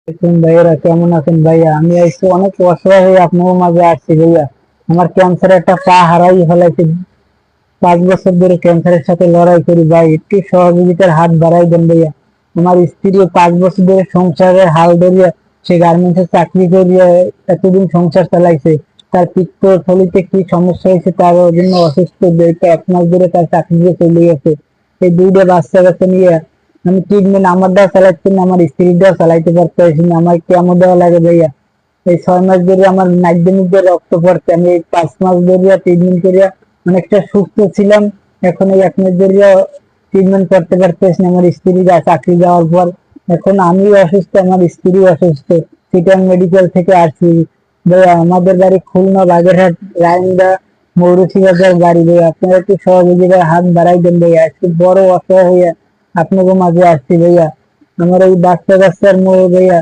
দেখুন ভাইয়েরা, কেমন আছেন ভাইয়া? আমি আজকে অনেক অসহায় হয়ে আপনার মাঝে আসছি ভাইয়া। আমার ক্যান্সার একটা পা হারাই ফেলাইছে। 5 বছর ধরে ক্যান্সারের সাথে লড়াই করি ভাই, একটু সহযোগিতার হাত বাড়াই দেন ভাইয়া। আমার স্ত্রী 5 বছর ধরে সংসারের হাল ধরিয়া, সে গার্মেন্টস এর চাকরি করিয়া এতদিন সংসার চালাইছে। তার পিত্ত থলিতে কি সমস্যা হয়েছে, তার জন্য অসুস্থ। 1 মাস ধরে তার চাকরি চলে গেছে। এই 2টা বাচ্চা কাচ্চা নিয়ে আমি ট্রিটমেন্ট আমার দেওয়া চালাচ্ছি না, আমার স্ত্রীর দেওয়া চালাইতে পারতেছি না। আমার কেমন দেওয়া লাগে ভাইয়া? এই 6 মাস ধরে আমার মাধ্যমিক দিয়ে রক্ত পড়ছে। আমি এই 5 মাস ধরে ট্রিটমেন্ট করিয়া অনেকটা সুস্থ ছিলাম। এখন এই 1 মাস ধরে ট্রিটমেন্ট করতে পারতেছি না। আমার স্ত্রী চাকরি যাওয়ার পর এখন আমি অসুস্থ, আমার স্ত্রী অসুস্থ। চিটাং মেডিকেল থেকে আসছি ভাইয়া। আমাদের বাড়ি খুলনা বাগেরহাট রায়ন্দা মৌরুচি বাজার বাড়ি ভাইয়া। আপনারা একটু সহযোগিতার হাত বাড়াই দেন ভাইয়া। একটু বড় অসহায় হইয়া আপনাদের মাঝে আসছি ভাইয়া। আমার এই বাচ্চা কাচ্চার ভাইয়া